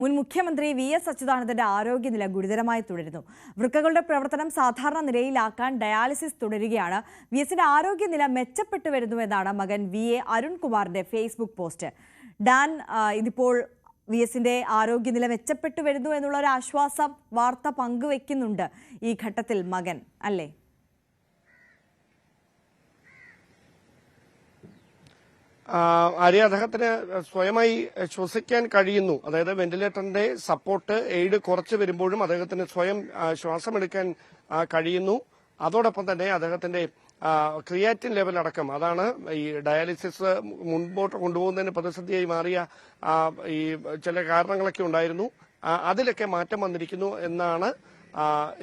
മുൻ മുഖ്യമന്ത്രി വി.എസ്. അച്യുതാനന്ദന്റെ ആരോഗ്യനില ഗുരുതരമായി തുടരുന്നു. വൃക്കകളുടെ പ്രവർത്തനം സാധാരണ നിലയിലാക്കാൻ ഡയാലിസിസ് തുടരുകയാണ്. വി.എസിന്റെ ആരോഗ്യനില മെച്ചപ്പെട്ടു വരുന്നുവെന്നാണ് മകൻ വി.എ. അരുൺകുമാറിന്റെ ഫേസ്ബുക്ക് പോസ്റ്റ്. ഡാൻ, ഇതിപ്പോൾ വി.എസിന്റെ ആരോഗ്യനില മെച്ചപ്പെട്ടു വരുന്നു എന്നുള്ള ഒരു ആശ്വാസ വാർത്ത പങ്കുവെക്കുന്നുണ്ട് ഈ ഘട്ടത്തിൽ മകൻ, അല്ലേ? ആര്യ, അദ്ദേഹത്തിന് സ്വയമായി ശ്വസിക്കാൻ കഴിയുന്നു. അതായത് വെന്റിലേറ്ററിന്റെ സപ്പോർട്ട് എയ്ഡ് കുറച്ച് വരുമ്പോഴും അദ്ദേഹത്തിന് സ്വയം ശ്വാസമെടുക്കാൻ കഴിയുന്നു. അതോടൊപ്പം തന്നെ അദ്ദേഹത്തിന്റെ ക്രിയാറ്റിൻ ലെവൽ അടക്കം, അതാണ് ഈ ഡയാലിസിസ് മുൻപോട്ട് കൊണ്ടുപോകുന്നതിന് പ്രതിസന്ധിയായി മാറിയ ഈ ചില കാരണങ്ങളൊക്കെ ഉണ്ടായിരുന്നു. അതിലൊക്കെ മാറ്റം വന്നിരിക്കുന്നു എന്നാണ്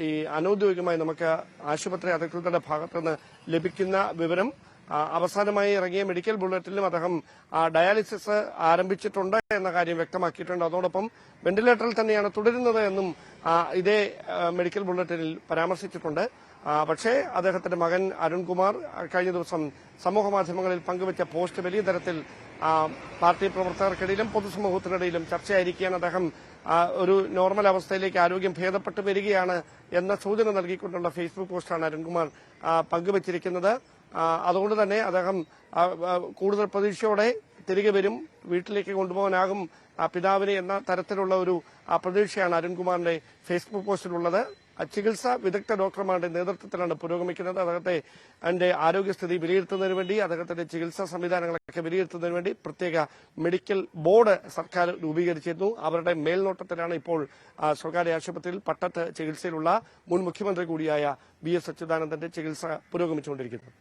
ഈ അനൌദ്യോഗികമായി നമുക്ക് ആശുപത്രി അധികൃതരുടെ ഭാഗത്തുനിന്ന് ലഭിക്കുന്ന വിവരം. അവസാനമായി ഇറങ്ങിയ മെഡിക്കൽ ബുള്ളറ്റിലും അദ്ദേഹം ഡയാലിസിസ് ആരംഭിച്ചിട്ടുണ്ട് എന്ന കാര്യം വ്യക്തമാക്കിയിട്ടുണ്ട്. അതോടൊപ്പം വെന്റിലേറ്ററിൽ തന്നെയാണ് തുടരുന്നത് എന്നും ഇതേ മെഡിക്കൽ ബുള്ളറ്റിനിൽ പരാമർശിച്ചിട്ടുണ്ട്. പക്ഷേ അദ്ദേഹത്തിന്റെ മകൻ അരുൺകുമാർ കഴിഞ്ഞ ദിവസം സമൂഹ മാധ്യമങ്ങളിൽ പങ്കുവച്ച പോസ്റ്റ് വലിയ തരത്തിൽ പാർട്ടി പ്രവർത്തകർക്കിടയിലും പൊതുസമൂഹത്തിനിടയിലും ചർച്ചയായിരിക്കുകയാണ്. അദ്ദേഹം ഒരു നോർമൽ അവസ്ഥയിലേക്ക് ആരോഗ്യം ഭേദപ്പെട്ടു വരികയാണ് എന്ന സൂചന നൽകിക്കൊണ്ടുള്ള ഫേസ്ബുക്ക് പോസ്റ്റാണ് അരുൺകുമാർ പങ്കുവച്ചിരിക്കുന്നത്. അതുകൊണ്ട് തന്നെ അദ്ദേഹം കൂടുതൽ പ്രതീക്ഷയോടെ തിരികെ വരും, വീട്ടിലേക്ക് കൊണ്ടുപോകാനാകും പിതാവിനെ എന്ന തരത്തിലുള്ള ഒരു പ്രതീക്ഷയാണ് അരുൺകുമാറിന്റെ ഫേസ്ബുക്ക് പോസ്റ്റിലുള്ളത്. ചികിത്സ വിദഗ്ധ ഡോക്ടർമാരുടെ നേതൃത്വത്തിലാണ് പുരോഗമിക്കുന്നത്. അദ്ദേഹത്തിന്റെ ആരോഗ്യസ്ഥിതി വിലയിരുത്തുന്നതിന് വേണ്ടി, അദ്ദേഹത്തിന്റെ ചികിത്സാ സംവിധാനങ്ങളൊക്കെ വിലയിരുത്തുന്നതിന് വേണ്ടി പ്രത്യേക മെഡിക്കൽ ബോർഡ് സർക്കാർ രൂപീകരിച്ചിരുന്നു. അവരുടെ മേൽനോട്ടത്തിലാണ് ഇപ്പോൾ സ്വകാര്യ ആശുപത്രിയിൽ പട്ടത്ത് ചികിത്സയിലുള്ള മുൻ മുഖ്യമന്ത്രി കൂടിയായ വി.എസ്. അച്യുതാനന്ദന്റെ ചികിത്സ പുരോഗമിച്ചുകൊണ്ടിരിക്കുന്നത്.